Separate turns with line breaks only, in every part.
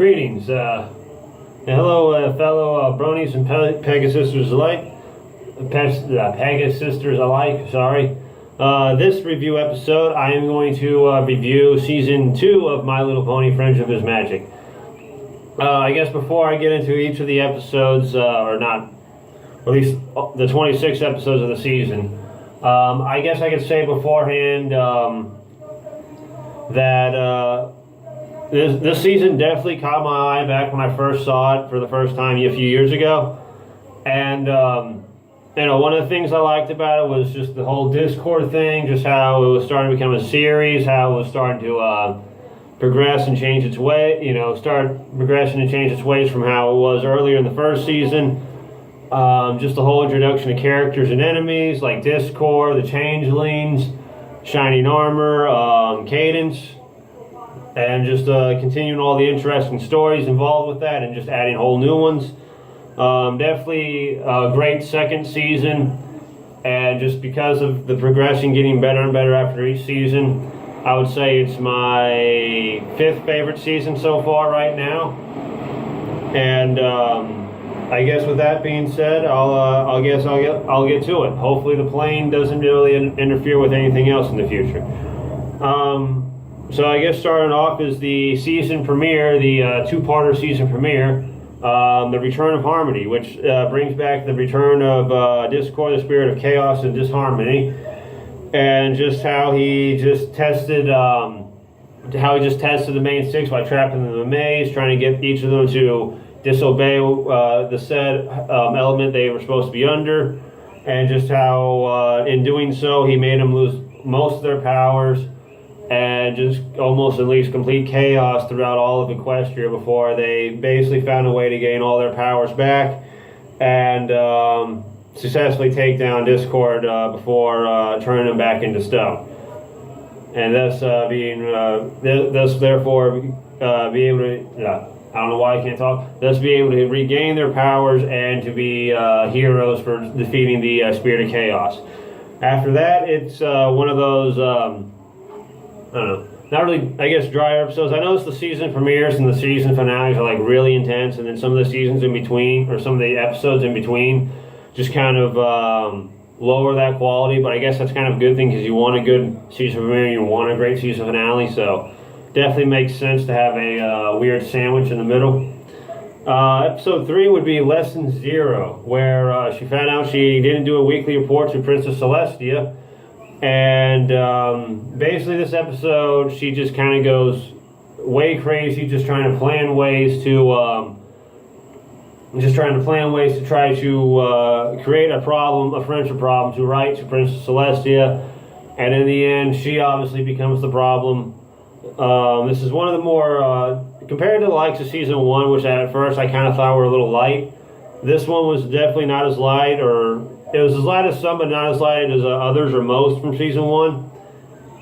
Greetings, hello, fellow bronies and Pegasisters alike. Pegasisters alike, sorry. This review episode, I am going to review Season 2 of My Little Pony Friendship is Magic. I guess before I get into each of the episodes, or not, at least the 26 episodes of the season, I guess I could say beforehand that this season definitely caught my eye back when I first saw it for the first time a few years ago. And, one of the things I liked about it was just the whole Discord thing, just how it was starting to become a series, how it was starting to progress and change its way, start progressing and change its ways from how it was earlier in the first season. Just the whole introduction of characters and enemies like Discord, the Changelings, Shining Armor, Cadence, and just continuing all the interesting stories involved with that and just adding whole new ones. Definitely a great second season, and just because of the progression getting better and better after each season, I would say it's my 5th favorite season so far right now. And I guess with that being said, I'll get to it. Hopefully the plane doesn't really interfere with anything else in the future. So I guess starting off is the season premiere, the 2-parter season premiere, the Return of Harmony, which brings back the return of Discord, the spirit of chaos and disharmony, and just how he just tested the main 6 by trapping them in a maze, trying to get each of them to disobey the said element they were supposed to be under, and just how in doing so he made them lose most of their powers and just almost unleashed complete chaos throughout all of Equestria before they basically found a way to gain all their powers back and successfully take down Discord before turning them back into stone. And thus be able to, I don't know why I can't talk, thus be able to regain their powers and to be heroes for defeating the Spirit of Chaos. After that, it's one of those, I don't know, not really, I guess, drier episodes. I noticed the season premieres and the season finales are like really intense, and then some of the seasons in between, or some of the episodes in between, just kind of lower that quality. But I guess that's kind of a good thing because you want a good season premiere, you want a great season finale, so definitely makes sense to have a weird sandwich in the middle. Episode 3 would be Lesson 0, where she found out she didn't do a weekly report to Princess Celestia. And basically this episode, she just kind of goes way crazy, just trying to plan ways to try to create a friendship problem to write to Princess Celestia. And in the end, she obviously becomes the problem. This is one of the more, compared to the likes of Season 1, which at first I kind of thought were a little light, this one was definitely not as light, or it was as light as some, but not as light as others or most from Season 1.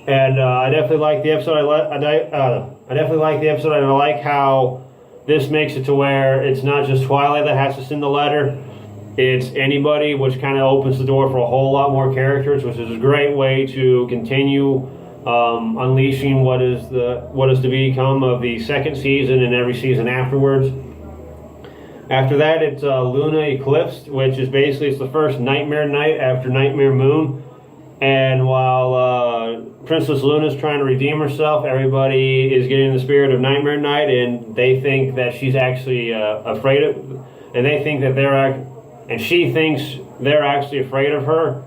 And I definitely like the episode. I definitely like the episode, and I like how this makes it to where it's not just Twilight that has to send the letter. It's anybody, which kind of opens the door for a whole lot more characters, which is a great way to continue unleashing what is to become of the second season and every season afterwards. After that, it's Luna Eclipsed, which is basically it's the first Nightmare Night after Nightmare Moon. And while Princess Luna's trying to redeem herself, everybody is getting the spirit of Nightmare Night, and they think that she's actually afraid of, and they think that and she thinks they're actually afraid of her.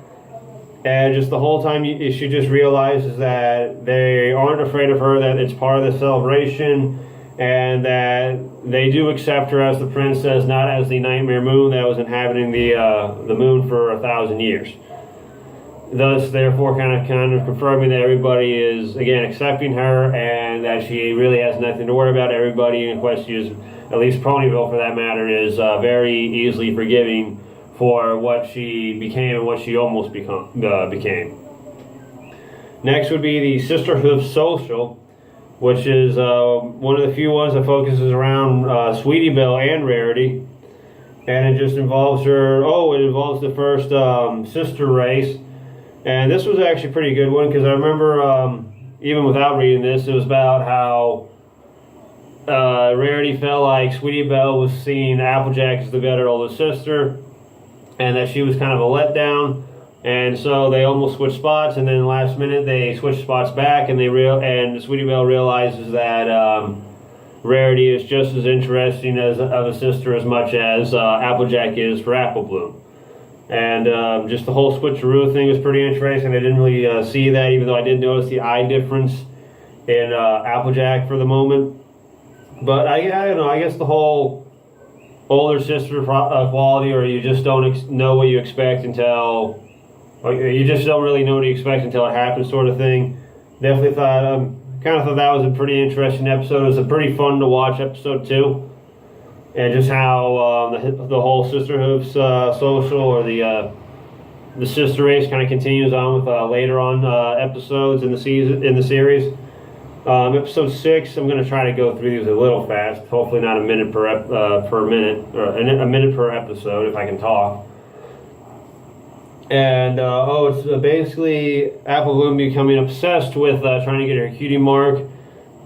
And just the whole time, she just realizes that they aren't afraid of her, that it's part of the celebration, and that they do accept her as the princess, not as the Nightmare Moon that was inhabiting the moon for 1,000 years. Thus, therefore, kind of confirming that everybody is, again, accepting her, and that she really has nothing to worry about. Everybody in Equestria, at least Ponyville for that matter, is very easily forgiving for what she became and what she almost became. Next would be the Sisterhooves Social, which is one of the few ones that focuses around Sweetie Belle and Rarity. And it just involves it involves the first sister race. And this was actually a pretty good one, because I remember, even without reading this, it was about how Rarity felt like Sweetie Belle was seeing Applejack as the better older sister, and that she was kind of a letdown. And so they almost switched spots, and then last minute they switched spots back, and and Sweetie Belle realizes that Rarity is just as interesting of a sister as much as Applejack is for Apple Bloom. And just the whole switcheroo thing was pretty interesting. I didn't really see that, even though I did notice the eye difference in Applejack for the moment. But I don't know, I guess the whole older sister quality, or you just don't know what you expect until, or you just don't really know what you expect until it happens, sort of thing. Definitely kind of thought that was a pretty interesting episode. It was a pretty fun to watch episode 2. And just how the whole Sisterhooves Social, or the sister race, kind of continues on with later on episodes in the series. Episode 6, I'm going to try to go through these a little fast. Hopefully not a minute per minute, or a minute per episode if I can talk. And it's basically Apple Bloom becoming obsessed with trying to get her cutie mark,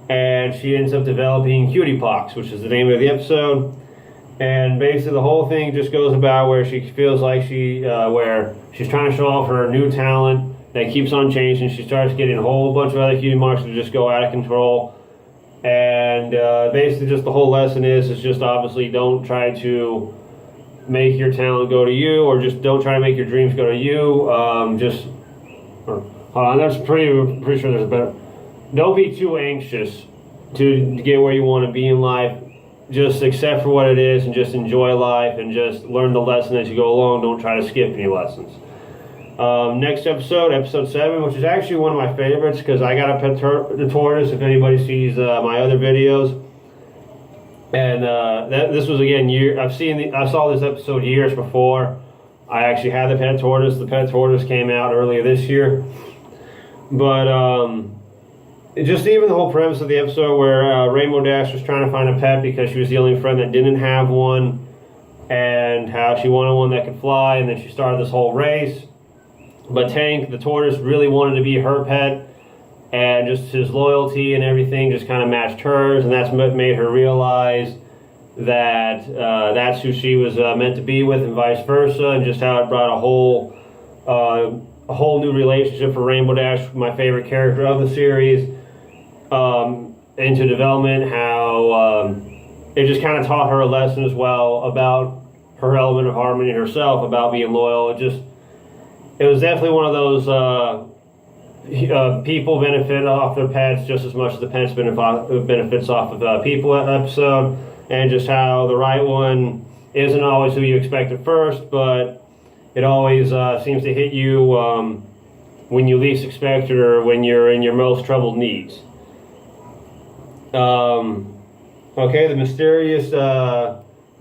and she ends up developing Cutie Pox, which is the name of the episode. And basically the whole thing just goes about where she feels like where she's trying to show off her new talent that keeps on changing. She starts getting a whole bunch of other cutie marks that just go out of control. And basically just the whole lesson is just obviously don't try to make your talent go to you, or just don't try to make your dreams go to you. Hold on, that's pretty sure there's a better. Don't be too anxious to get where you want to be in life. Just accept for what it is, and just enjoy life, and just learn the lesson as you go along. Don't try to skip any lessons. Next episode 7, which is actually one of my favorites because I got a pet the tortoise. If anybody sees my other videos. And this was again I saw this episode years before I actually had the pet tortoise. The pet tortoise came out earlier this year, but just even the whole premise of the episode where Rainbow Dash was trying to find a pet because she was the only friend that didn't have one, and how she wanted one that could fly, and then she started this whole race. But Tank, the tortoise, really wanted to be her pet. And just his loyalty and everything just kind of matched hers, and that's what made her realize that that's who she was meant to be with, and vice versa. And just how it brought a whole new relationship for Rainbow Dash, my favorite character of the series, into development. How it just kind of taught her a lesson as well about her element of harmony herself, about being loyal. It was definitely one of those. People benefit off their pets just as much as the pets benefits off of people episode, and just how the right one isn't always who you expect at first, but it always seems to hit you when you least expect it, or when you're in your most troubled needs. Okay, the mysterious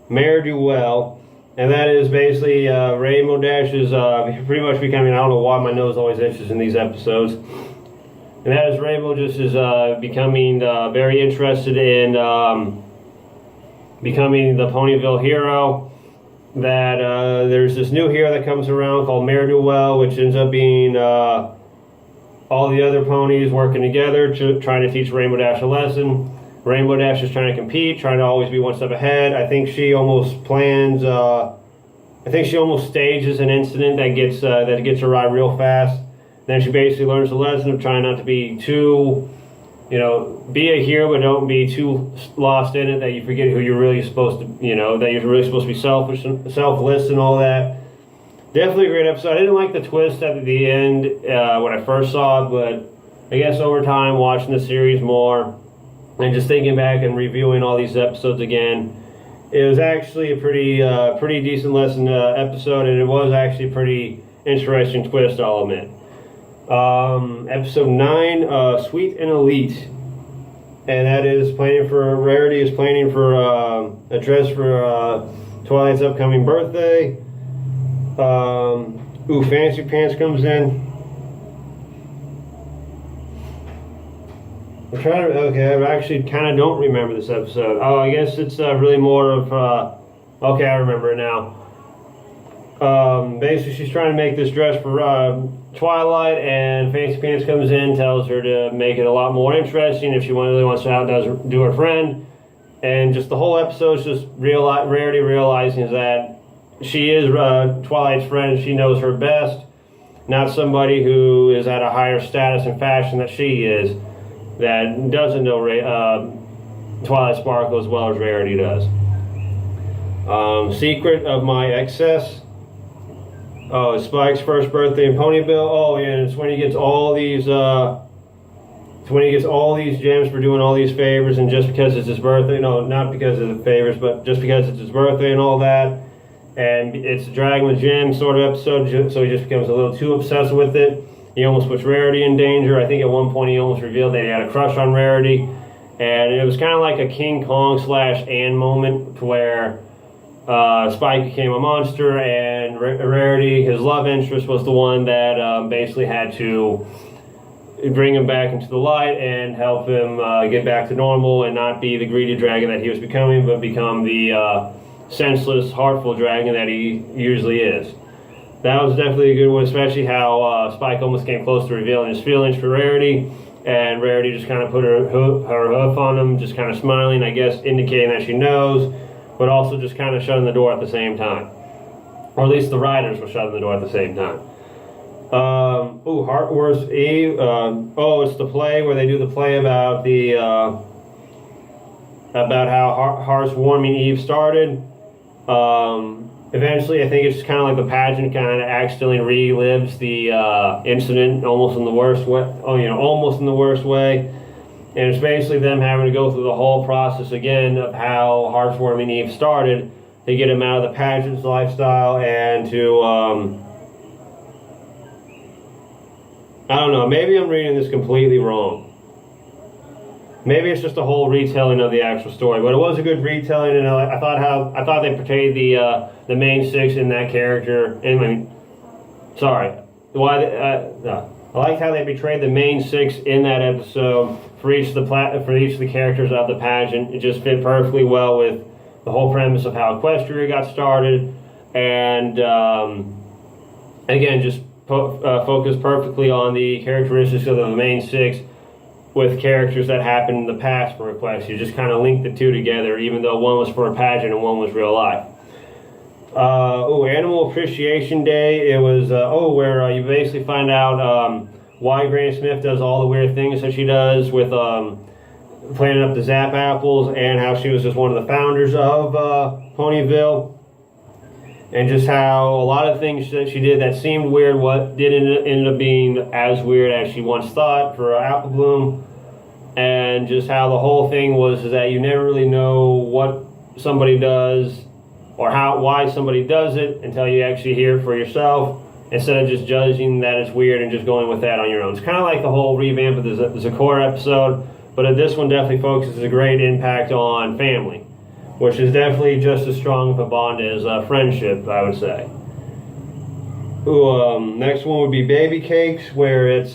Mare Duel. And that is basically Rainbow Dash is pretty much becoming, I don't know why my nose always itches in these episodes. And that is Rainbow just is becoming very interested in becoming the Ponyville hero. That there's this new hero that comes around called Mare Duel, which ends up being all the other ponies working together trying to teach Rainbow Dash a lesson. Rainbow Dash is trying to compete, trying to always be one step ahead. I think she almost stages an incident that gets her ride real fast. Then she basically learns the lesson of trying not to be too, be a hero, but don't be too lost in it that you forget who you're really supposed to, that you're really supposed to be selfless and all that. Definitely a great episode. I didn't like the twist at the end when I first saw it, but I guess over time, watching the series more, and just thinking back and reviewing all these episodes again, it was actually a pretty decent lesson episode, and it was actually a pretty interesting twist, I'll admit. Episode 9, Sweet and Elite, and that is Rarity is planning for a dress for Twilight's upcoming birthday. Fancy Pants comes in. I actually kind of don't remember this episode. Oh, I guess it's really more of, okay, I remember it now. Basically, she's trying to make this dress for Twilight, and Fancy Pants comes in, tells her to make it a lot more interesting if she really wants to outdo her friend. And just the whole episode's just Rarity realizing that she is Twilight's friend and she knows her best, not somebody who is at a higher status and fashion that she is, that doesn't know Twilight Sparkle as well as Rarity does. Secret of my excess. Oh, it's Spike's first birthday in Ponyville. Oh, yeah, and it's when he gets all these. It's when he gets all these gems for doing all these favors, and just because it's his birthday, no, not because of the favors, but just because it's his birthday and all that. And it's a Dragon with Gems sort of episode, so he just becomes a little too obsessed with it. He almost puts Rarity in danger. I think at one point he almost revealed that he had a crush on Rarity. And it was kind of like a King Kong / Anne moment where Spike became a monster, and Rarity, his love interest, was the one that basically had to bring him back into the light and help him get back to normal and not be the greedy dragon that he was becoming, but become the senseless, heartful dragon that he usually is. That was definitely a good one, especially how Spike almost came close to revealing his feelings for Rarity, and Rarity just kind of put her hoof on him, just kind of smiling, I guess, indicating that she knows, but also just kind of shutting the door at the same time. Or at least the writers were shutting the door at the same time. Heartworth Eve. It's the play where they do the play about the about how Heartwarming Eve started. Eventually, I think it's kind of like the pageant kind of accidentally relives the incident almost in the worst way. Almost in the worst way. And it's basically them having to go through the whole process again of how Heartwarming Eve started to get him out of the pageant's lifestyle and to I don't know, maybe I'm reading this completely wrong. Maybe it's just a whole retelling of the actual story, but it was a good retelling, and I thought they portrayed the main six in that character. I like how they portrayed the main six in that episode for each of the characters of the pageant. It just fit perfectly well with the whole premise of how Equestria got started, and again, just focus perfectly on the characteristics of the main six with characters that happened in the past for Equestria. You just kind of link the two together, even though one was for a pageant and one was real life. Animal Appreciation Day. It was where you basically find out why Granny Smith does all the weird things that she does with planting up the Zap apples, and how she was just one of the founders of Ponyville. And just how a lot of things that she did that seemed weird, what didn't end up being as weird as she once thought for Apple Bloom. And just how the whole thing was is that you never really know what somebody does or why somebody does it until you actually hear it for yourself, instead of just judging that it's weird and just going with that on your own. It's kind of like the whole revamp of the Zecora episode, but this one definitely focuses a great impact on family, which is definitely just as strong of a bond as friendship, I would say. Next one would be Babycakes, where it's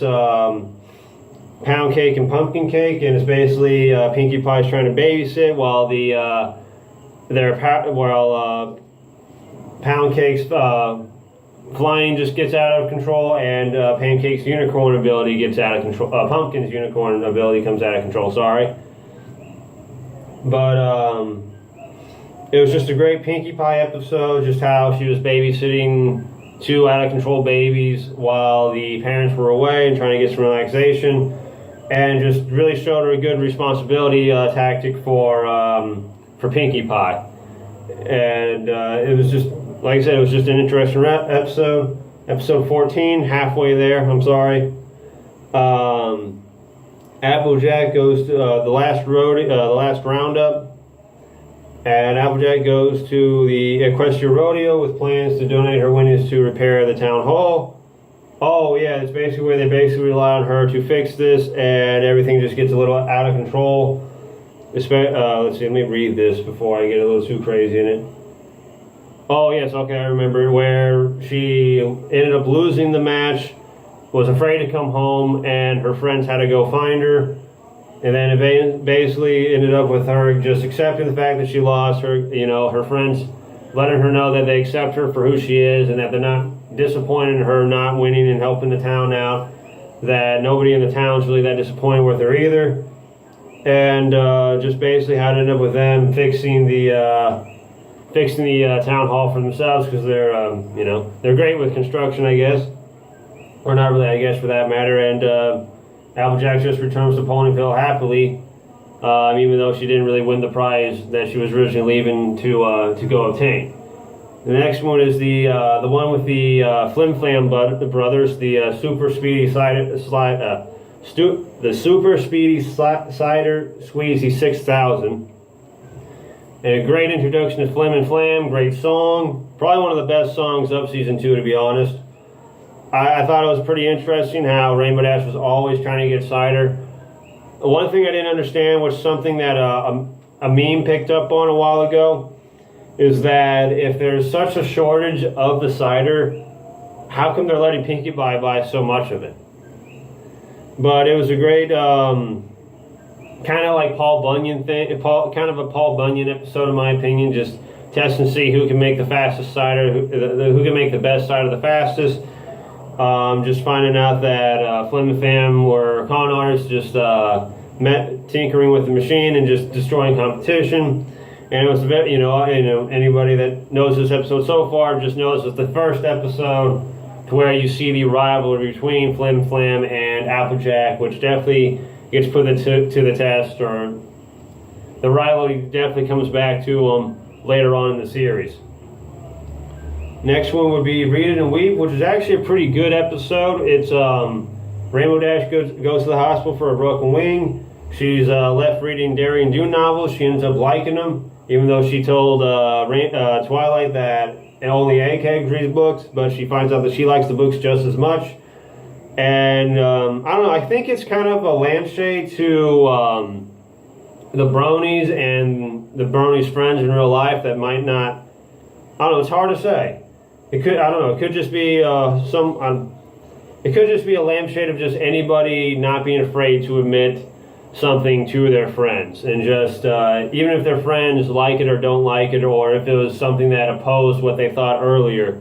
Pound Cake and Pumpkin Cake, and it's basically Pinkie Pie's trying to babysit while Pound Cake's flying just gets out of control, and Pancake's unicorn ability gets out of control. Pumpkin's unicorn ability comes out of control. Sorry, but it was just a great Pinkie Pie episode, just how she was babysitting two out-of-control babies while the parents were away and trying to get some relaxation, and just really showed her a good responsibility tactic for Pinkie Pie. And it was just, like I said, it was just an interesting episode. Episode 14, halfway there, I'm sorry. Applejack goes to the last roundup. And Applejack goes to the Equestria Rodeo with plans to donate her winnings to repair the town hall. Oh yeah, it's basically where they rely on her to fix this, and everything just gets a little out of control. Let's see, let me read this before I get a little too crazy in it. Oh yes, okay, I remember where she ended up losing the match, was afraid to come home, and her friends had to go find her. And then it basically ended up with her just accepting the fact that she lost. Her friends letting her know that they accept her for who she is, and that they're not disappointed in her not winning and helping the town out. That nobody in the town's really that disappointed with her either. and just basically how it ended up with them fixing the town hall for themselves, because they're they're great with construction, I guess, or not really, I guess, for that matter. And Applejack just returns to Ponyville happily, even though she didn't really win the prize that she was originally leaving to go obtain. The next one is the one with the Flim Flam brothers, the Super Speedy Cider Squeezy 6000. And a great introduction to Flim and Flam, great song. Probably one of the best songs of season 2, to be honest. I thought it was pretty interesting how Rainbow Dash was always trying to get cider. One thing I didn't understand was something that a meme picked up on a while ago, is that if there's such a shortage of the cider, how come they're letting Pinkie Pie buy so much of it? But it was a great, kind of like Paul Bunyan thing, kind of a Paul Bunyan episode, in my opinion. Just test and see who can make the fastest cider, who can make the best cider the fastest. Just finding out that Flim and Fam were con artists, just tinkering with the machine and just destroying competition. And it was anybody that knows this episode so far just knows it's the first episode to where you see the rivalry between Flim Flam and Applejack, which definitely gets put to the test, or the rivalry definitely comes back to them later on in the series. Next one would be Read It and Weep, which is actually a pretty good episode. It's Rainbow Dash goes to the hospital for a broken wing. She's left reading Darian Dune novels. She ends up liking them, even though she told Twilight that only Eggheads reads books, but she finds out that she likes the books just as much. And I don't know, I think it's kind of a lampshade to the Bronies and the Bronies' friends in real life that might not, I don't know, it's hard to say. It could, I don't know, it could just be it could just be a lampshade of just anybody not being afraid to admit something to their friends, and just even if their friends like it or don't like it, or if it was something that opposed what they thought earlier.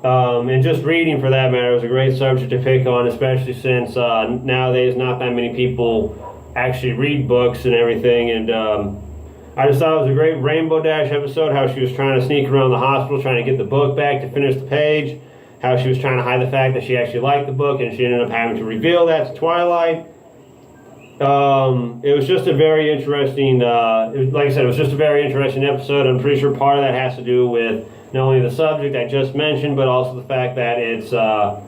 And just reading, for that matter, was a great subject to pick on, especially since nowadays not that many people actually read books and everything. And I just thought it was a great Rainbow Dash episode, how she was trying to sneak around the hospital trying to get the book back to finish the page, how she was trying to hide the fact that she actually liked the book, and she ended up having to reveal that to Twilight. It was just a very interesting, like I said, it was just a very interesting episode. I'm pretty sure part of that has to do with not only the subject I just mentioned, but also the fact that it's a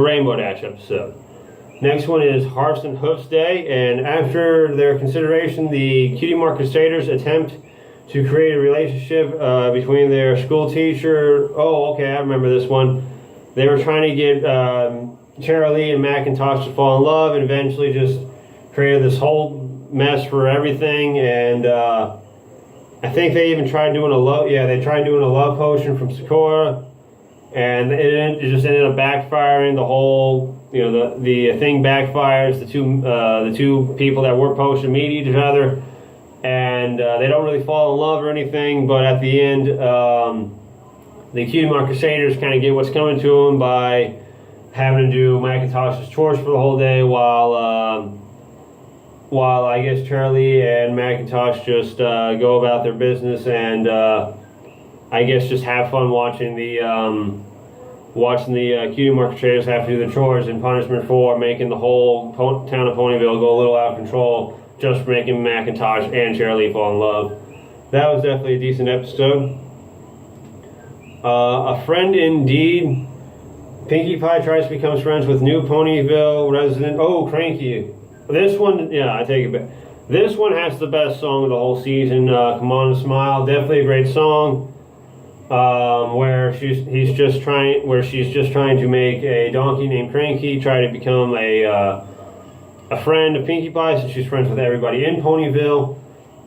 Rainbow Dash episode. Next one is Hearts and Hoofs Day, and after their consideration, the Cutie Crusaders attempt to create a relationship between their school teacher. Oh, okay, I remember this one. They were trying to get Cheryl and Macintosh to fall in love, and eventually just created this whole mess for everything. And I think they even tried doing a love potion from Sakura, and it just ended up backfiring. The whole, the thing backfires. The two people that were potion meet each other, and they don't really fall in love or anything. But at the end, the Cutie Crusaders kind of get what's coming to them by having to do Macintosh's chores for the whole day, while I guess Charlie and Macintosh just go about their business and I guess just have fun watching the Cutie Crusaders have to do the chores in punishment for making the whole town of Ponyville go a little out of control, just for making Macintosh and Charlie fall in love. That was definitely a decent episode. A Friend Indeed. Pinkie Pie tries to become friends with new Ponyville resident. Oh, Cranky. This one, yeah, I take it back. This one has the best song of the whole season. Come On and Smile. Definitely a great song. Where she's just trying to make a donkey named Cranky try to become a friend of Pinkie Pie, since she's friends with everybody in Ponyville,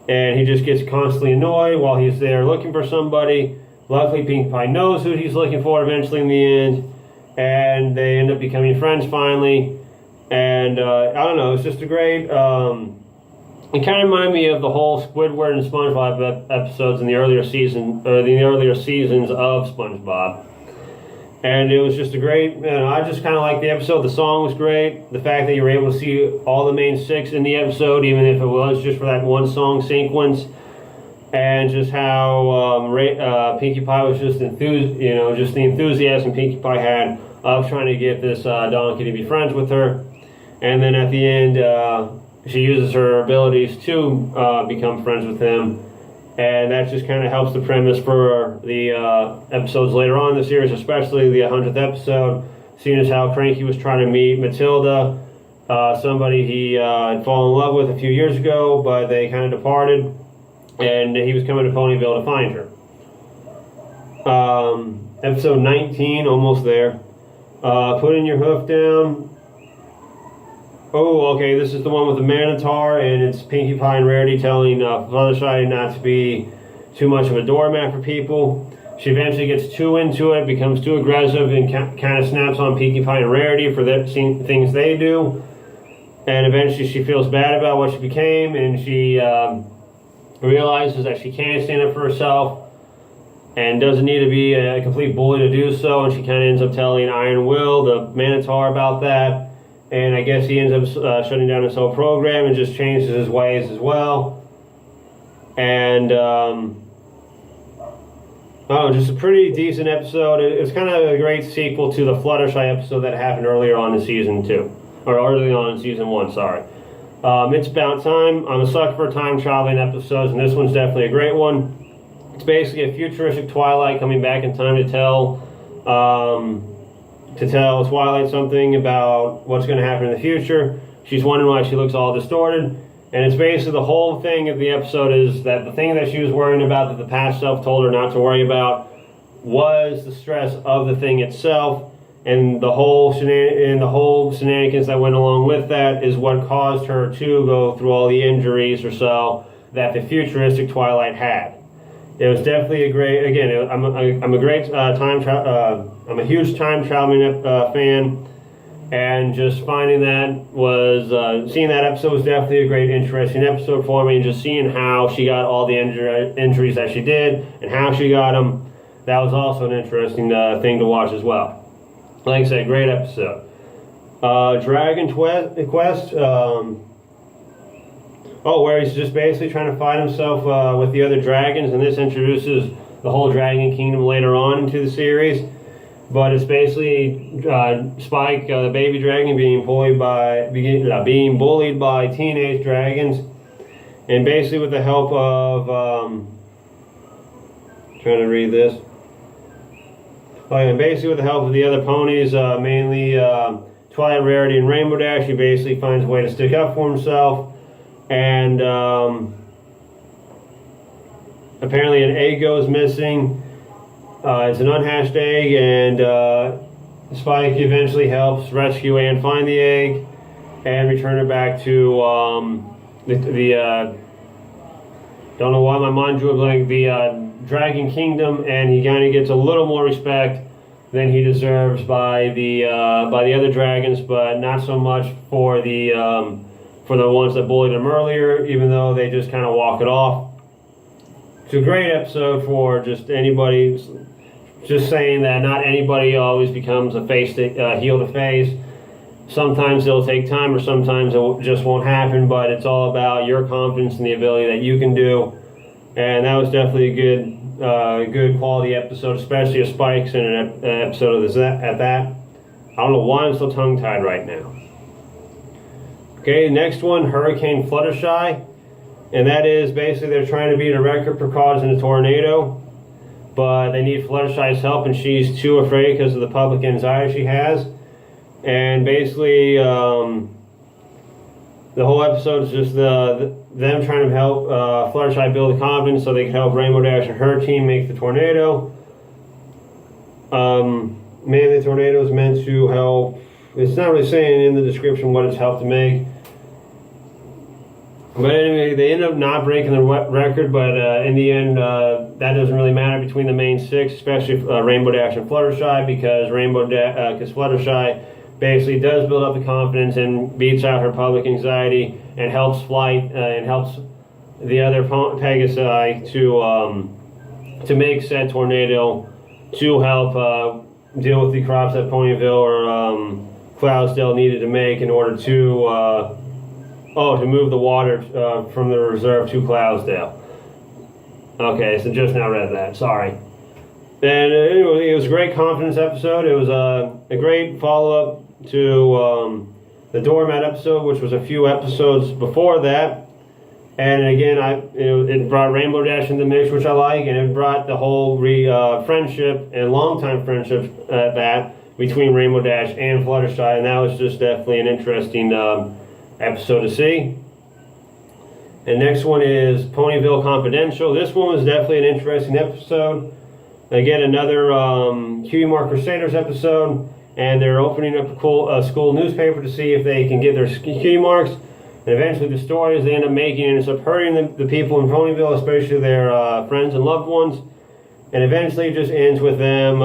and he just gets constantly annoyed while he's there looking for somebody. Luckily, Pinkie Pie knows who he's looking for eventually in the end, and they end up becoming friends finally. And I don't know, it's just a great. It kind of reminded me of the whole Squidward and SpongeBob episodes in the earlier seasons of SpongeBob. And it was just a great, I just kind of liked the episode. The song was great. The fact that you were able to see all the main 6 in the episode, even if it was just for that one song sequence. And just how Pinkie Pie was just just the enthusiasm Pinkie Pie had of trying to get this donkey to be friends with her. And then at the end, she uses her abilities to become friends with him. And that just kind of helps the premise for the episodes later on in the series, especially the 100th episode, seeing as how Cranky was trying to meet Matilda, somebody he had fallen in love with a few years ago, but they kind of departed, and he was coming to Ponyville to find her. Episode 19, almost there. Putting your hoof down. Oh, okay, this is the one with the Minotaur, and it's Pinkie Pie and Rarity telling Fluttershy not to be too much of a doormat for people. She eventually gets too into it, becomes too aggressive, and kind of snaps on Pinkie Pie and Rarity for the things they do. And eventually she feels bad about what she became, and she realizes that she can't stand up for herself and doesn't need to be a complete bully to do so, and she kind of ends up telling Iron Will, the Minotaur, about that. And I guess he ends up shutting down his whole program and just changes his ways as well. And, just a pretty decent episode. It's kind of a great sequel to the Fluttershy episode that happened earlier on in Season 2. Or early on in Season 1, sorry. It's about time. I'm a sucker for time traveling episodes, and this one's definitely a great one. It's basically a futuristic Twilight coming back in time to tell Twilight something about what's going to happen in the future. She's wondering why she looks all distorted. And it's basically the whole thing of the episode is that the thing that she was worrying about that the past self told her not to worry about was the stress of the thing itself. And the whole shenanigans that went along with that is what caused her to go through all the injuries or so that the futuristic Twilight had. It was definitely a great. Again, I'm a great I'm a huge time traveling fan, and just finding that was seeing that episode was definitely a great, interesting episode for me. And just seeing how she got all the injuries that she did and how she got them, that was also an interesting thing to watch as well. Like I said, great episode. Dragon Quest. Where he's just basically trying to fight himself with the other dragons, and this introduces the whole dragon kingdom later on into the series. But it's basically Spike, the baby dragon, being bullied by teenage dragons, and basically with the help of trying to read this. And basically with the help of the other ponies, mainly Twilight, Rarity, and Rainbow Dash, he basically finds a way to stick up for himself. And apparently an egg goes missing. It's an unhatched egg, and Spike eventually helps rescue and find the egg and return it back to don't know why my mind drew a blank, the Dragon Kingdom, and he kind of gets a little more respect than he deserves by the other dragons, but not so much for the ones that bullied him earlier, even though they just kind of walk it off. It's a great episode for just anybody, just saying that not anybody always becomes a heel to face. Sometimes it'll take time, or sometimes it just won't happen, but it's all about your confidence and the ability that you can do. And that was definitely a good quality episode, especially a Spike's in an episode of this at that. I don't know why I'm so tongue-tied right now. Okay, next one, Hurricane Fluttershy. And that is basically they're trying to beat a record for causing a tornado, but they need Fluttershy's help, and she's too afraid because of the public anxiety she has. And basically, the whole episode is just them trying to help Fluttershy build the confidence so they can help Rainbow Dash and her team make the tornado. Mainly, the tornado is meant to help. It's not really saying in the description what it's helped to make. But anyway, they end up not breaking the record, but in the end, that doesn't really matter between the main 6, especially Rainbow Dash and Fluttershy, because Fluttershy basically does build up the confidence and beats out her public anxiety and helps Flight and helps the other Pegasi to make said tornado to help deal with the crops that Ponyville or Cloudsdale needed to make in order to to move the water from the reserve to Cloudsdale. Okay, so just now read that. Sorry. And anyway, it was a great confidence episode. It was a great follow-up to the Doormat episode, which was a few episodes before that. And again, it brought Rainbow Dash in the mix, which I like, and it brought the whole friendship and longtime friendship at that between Rainbow Dash and Fluttershy, and that was just definitely an interesting episode to see. And next one is Ponyville Confidential. This one was definitely an interesting episode. Again, another Cutie Mark Crusaders episode, and they're opening up a school newspaper to see if they can get their cutie marks. And eventually the stories they end up making ends up hurting the people in Ponyville, especially their friends and loved ones. And eventually it just ends with them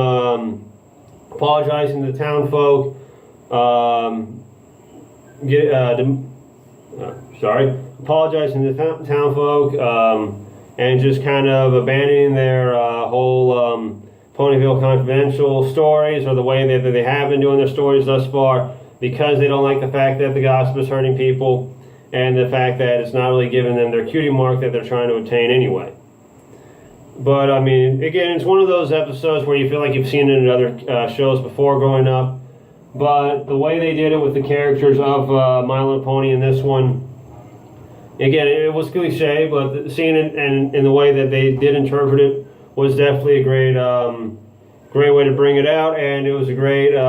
apologizing to the town folk, apologizing to the town folk, and just kind of abandoning their whole Ponyville Confidential stories, or the way that they have been doing their stories thus far, because they don't like the fact that the gossip is hurting people, and the fact that it's not really giving them their cutie mark that they're trying to obtain anyway. But I mean, again, it's one of those episodes where you feel like you've seen it in other shows before growing up, but the way they did it with the characters of My Little Pony in this one, again, it was cliche, but seeing it and in the way that they did interpret it was definitely a great way to bring it out, and it was a great, it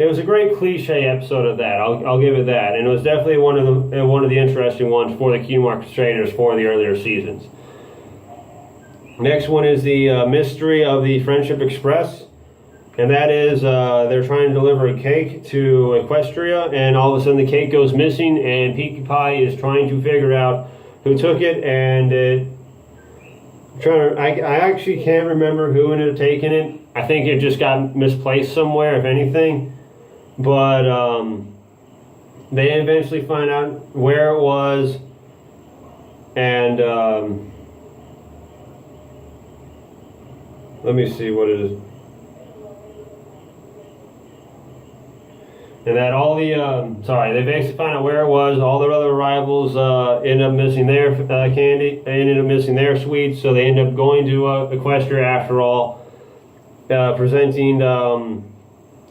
was a great cliche episode of that. I'll give it that, and it was definitely one of the interesting ones for the Cutie Mark Crusaders for the earlier seasons. Next one is the mystery of the Friendship Express, and that is they're trying to deliver a cake to Equestria, and all of a sudden the cake goes missing, and Pinkie Pie is trying to figure out who took it, and I actually can't remember who ended up taking it. I think it just got misplaced somewhere, if anything. But they eventually find out where it was, and let me see what it is. And that all the, they basically find out where it was. All their other rivals end up missing their candy. They ended up missing their sweets, so they end up going to Equestria after all. Presenting, or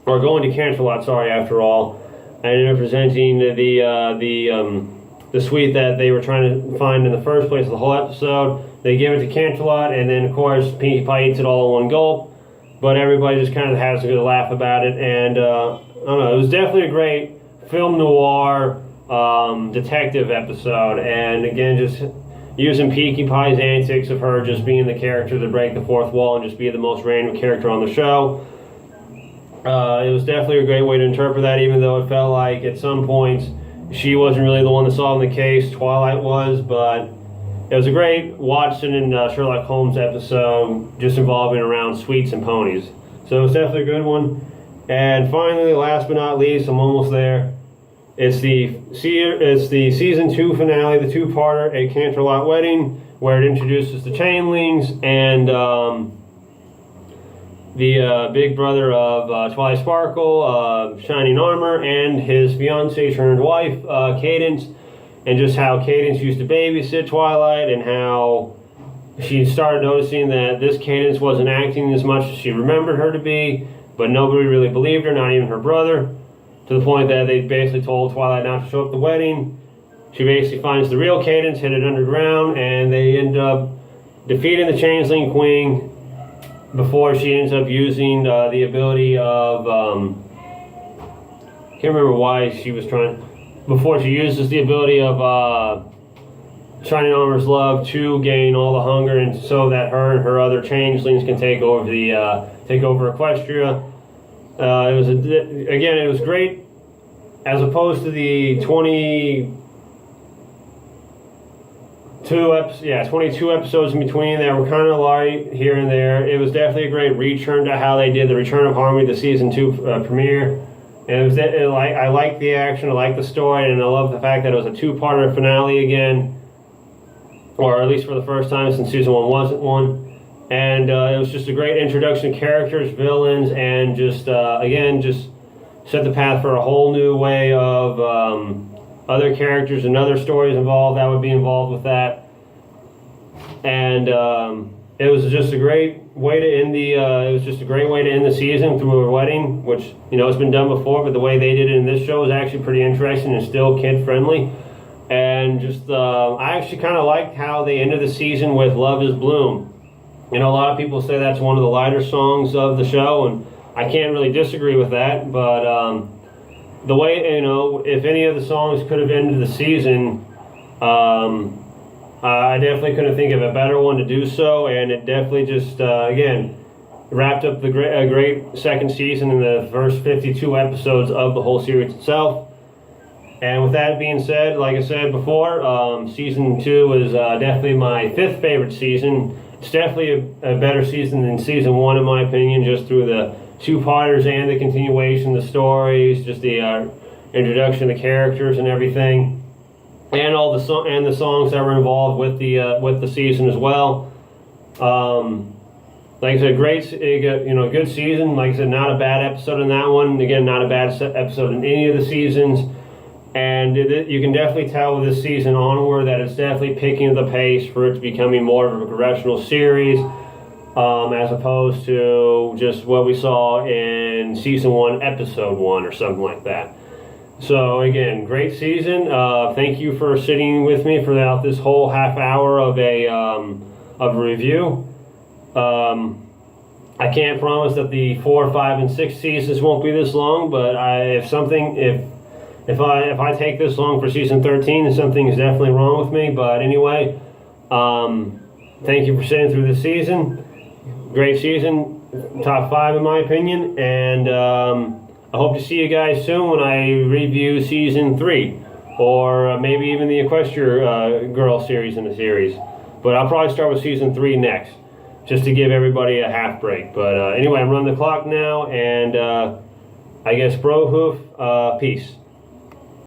going to Canterlot, after all. And ended up presenting the sweet that they were trying to find in the first place the whole episode. They give it to Canterlot, and then, of course, Pinkie Pie eats it all in one gulp. But everybody just kind of has a good laugh about it, and I don't know, it was definitely a great film noir detective episode, and again, just using Pinkie Pie's antics of her just being the character to break the fourth wall and just be the most random character on the show. It was definitely a great way to interpret that, even though it felt like at some points she wasn't really the one that's solving the case, Twilight was, but it was a great Watson and Sherlock Holmes episode just involving around sweets and ponies. So it was definitely a good one. And finally, last but not least, I'm almost there. It's the Seer. It's the season 2 finale, the two-parter, A Canterlot Wedding, where it introduces the Chainlings and the big brother of Twilight Sparkle, Shining Armor, and his fiancée turned wife, Cadence, and just how Cadence used to babysit Twilight, and how she started noticing that this Cadence wasn't acting as much as she remembered her to be. But nobody really believed her, not even her brother, to the point that they basically told Twilight not to show up at the wedding. She basically finds the real Cadence hidden underground, and they end up defeating the Changeling Queen before she ends up using the ability of, can't remember why she was trying, before she uses the ability of Shining Armor's love to gain all the hunger, and so that her and her other changelings can take over Equestria. It was great, as opposed to the 22 episodes in between that were kind of light here and there. It was definitely a great return to how they did the Return of Harmony, the season 2 premiere. And I liked the action, I liked the story, and I love the fact that it was a two-parter finale again, or at least for the first time since season 1 wasn't one. And it was just a great introduction to characters, villains, and just, again, just set the path for a whole new way of other characters and other stories involved that would be involved with that. And it was just a great way to end the season through a wedding, which, you know, it's been done before, but the way they did it in this show is actually pretty interesting and still kid friendly. And just I actually kind of liked how they ended the season with "Love Is Bloom." You know, a lot of people say that's one of the lighter songs of the show, and I can't really disagree with that. But the way, you know, if any of the songs could have ended the season, I definitely couldn't think of a better one to do so, and it definitely just, again, wrapped up a great second season in the first 52 episodes of the whole series itself. And with that being said, like I said before, season 2 is definitely my 5th favorite season. It's definitely a better season than season 1, in my opinion, just through the two-parters and the continuation, the stories, just the introduction of the characters and everything, and all the songs that were involved with the season as well. Like I said, good season. Like I said, not a bad episode in that one. Again, not a bad episode in any of the seasons. And you can definitely tell with this season onward that it's definitely picking the pace for it to becoming more of a progressional series, as opposed to just what we saw in season 1, episode 1, or something like that. So again, great season. Thank you for sitting with me throughout this whole half hour of a review. I can't promise that the 4, 5, and 6 seasons won't be this long, but if I take this long for season 13, then something is definitely wrong with me. But anyway, thank you for sitting through this season. Great season, top 5 in my opinion, and I hope to see you guys soon when I review season 3, or maybe even the Equestria Girl series in the series. But I'll probably start with season 3 next, just to give everybody a half break. But anyway, I'm running the clock now, and I guess Bro Hoof, peace.